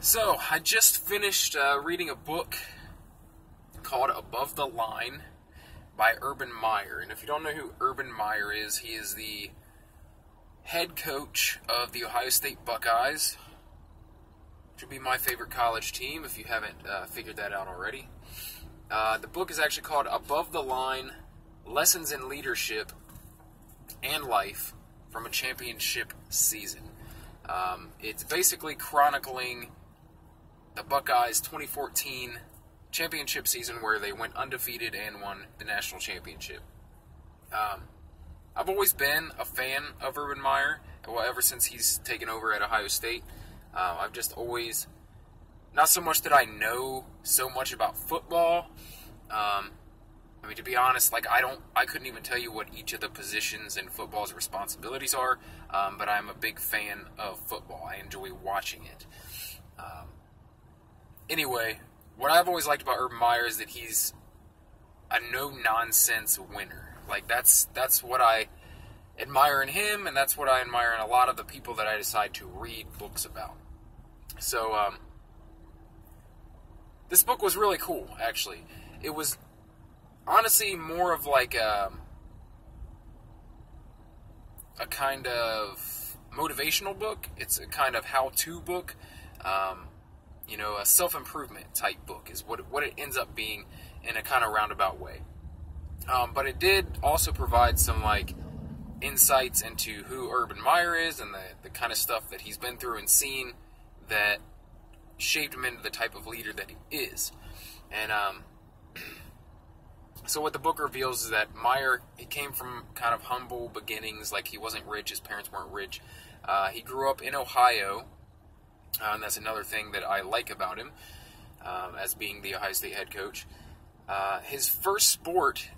So, I just finished reading a book called Above the Line by Urban Meyer. And if you don't know who Urban Meyer is, he is the head coach of the Ohio State Buckeyes, which would be my favorite college team if you haven't figured that out already. The book is actually called Above the Line, Lessons in Leadership and Life from a Championship Season. It's basically chronicling the Buckeyes' 2014 championship season where they went undefeated and won the national championship. I've always been a fan of Urban Meyer, ever since he's taken over at Ohio State. I've just always, not so much that I know so much about football. To be honest, I couldn't even tell you what each of the positions in football's responsibilities are, but I'm a big fan of football. I enjoy watching it. Anyway, what I've always liked about Urban Meyer is that he's a no-nonsense winner. That's what I admire in him, and that's what I admire in a lot of the people that I decide to read books about. So, this book was really cool, actually. It was honestly more of like a kind of motivational book. It's a kind of how-to book. A self-improvement type book is what it ends up being in a kind of roundabout way. But it did also provide some insights into who Urban Meyer is and the kind of stuff that he's been through and seen that shaped him into the type of leader that he is. And so what the book reveals is that Meyer, he came from kind of humble beginnings. He wasn't rich, his parents weren't rich. He grew up in Ohio. And that's another thing that I like about him, as being the Ohio State head coach. His first sport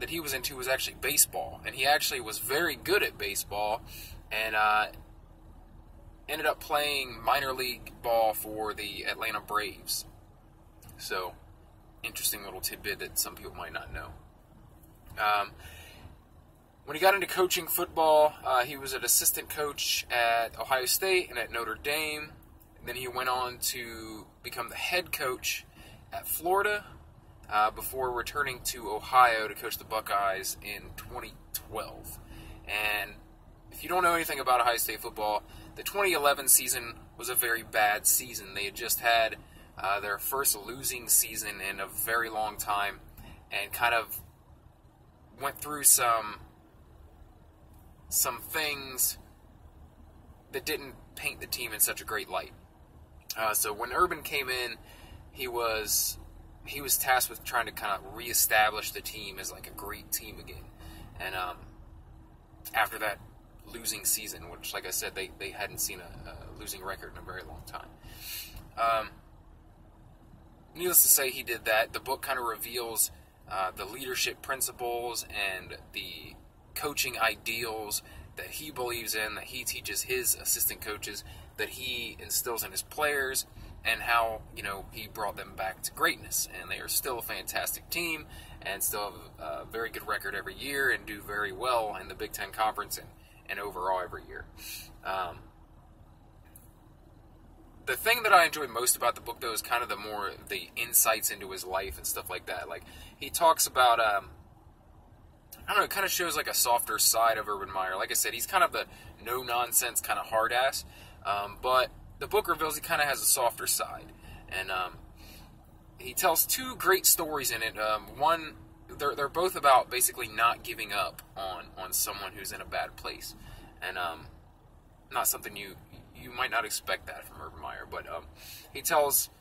that he was into was actually baseball, and he actually was very good at baseball, and ended up playing minor league ball for the Atlanta Braves. So, interesting little tidbit that some people might not know. When he got into coaching football, he was an assistant coach at Ohio State and at Notre Dame. Then he went on to become the head coach at Florida before returning to Ohio to coach the Buckeyes in 2012. And if you don't know anything about Ohio State football, the 2011 season was a very bad season. They had just had their first losing season in a very long time and kind of went through some things that didn't paint the team in such a great light. So when Urban came in, he was tasked with trying to kind of reestablish the team as a great team again. And after that losing season, which, like I said, they hadn't seen a losing record in a very long time. Needless to say, he did that. The book kind of reveals the leadership principles and the coaching ideals that he believes in, that he teaches his assistant coaches, that he instills in his players, and how, he brought them back to greatness. And they are still a fantastic team, and still have a very good record every year, and do very well in the Big Ten Conference and overall every year. The thing that I enjoy most about the book, though, is kind of the insights into his life and stuff like that. He talks about, it kind of shows a softer side of Urban Meyer. Like I said, he's kind of the no-nonsense kind of hard-ass. But the book reveals he kind of has a softer side. And he tells two great stories in it. One, they're both about basically not giving up on someone who's in a bad place. And not something you might not expect that from Urban Meyer. But he tells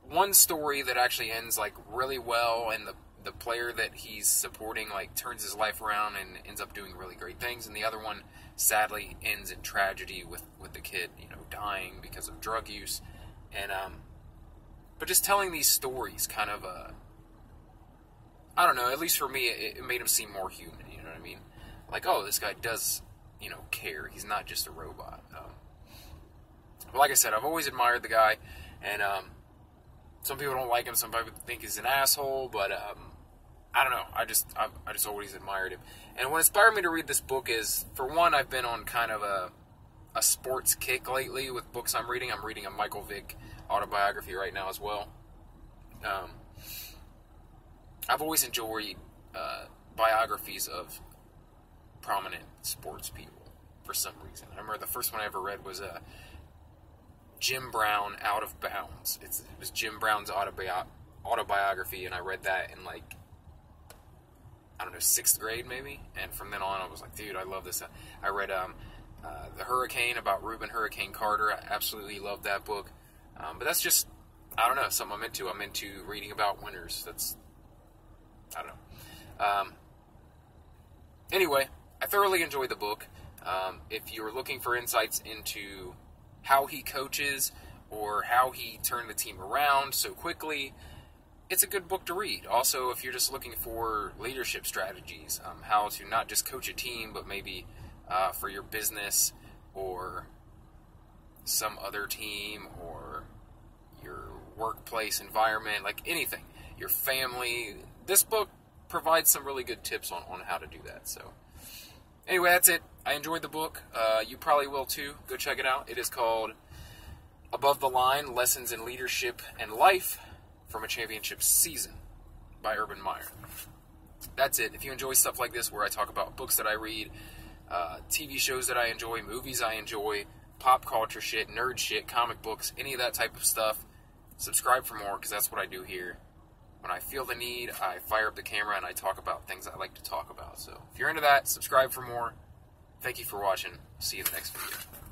one story that actually ends really well, and the player that he's supporting turns his life around and ends up doing really great things, and the other one sadly ends in tragedy with the kid dying because of drug use. And but just telling these stories kind of I don't know, at least for me it made him seem more human. You know what I mean? Oh, this guy does care. He's not just a robot. But like I said, I've always admired the guy, and some people don't like him, some people think he's an asshole, but I don't know. I just always admired him. And what inspired me to read this book is, for one, I've been on kind of a a sports kick lately with books I'm reading. I'm reading a Michael Vick autobiography right now as well. I've always enjoyed biographies of prominent sports people for some reason. I remember the first one I ever read was Jim Brown, Out of Bounds. It was Jim Brown's autobiography, and I read that in like, I don't know, 6th grade maybe, and from then on I was like, dude, I love this. I read The Hurricane, about Reuben Hurricane Carter. I absolutely love that book. But that's just, I don't know, something I'm into. I'm into reading about winners. That's, I don't know. Anyway, I thoroughly enjoyed the book. If you're looking for insights into how he coaches or how he turned the team around so quickly, it's a good book to read. Also, if you're just looking for leadership strategies, how to not just coach a team, but maybe for your business or some other team or your workplace environment, like anything, your family, this book provides some really good tips on how to do that. So anyway, that's it. I enjoyed the book. You probably will too. Go check it out. It is called Above the Line, Lessons in Leadership and Life from a Championship Season by Urban Meyer. That's it. If you enjoy stuff like this where I talk about books that I read, TV shows that I enjoy, movies I enjoy, pop culture shit, nerd shit, comic books, any of that type of stuff, subscribe for more, because that's what I do here. When I feel the need, I fire up the camera and I talk about things I like to talk about. So if you're into that, subscribe for more. Thank you for watching. See you in the next video.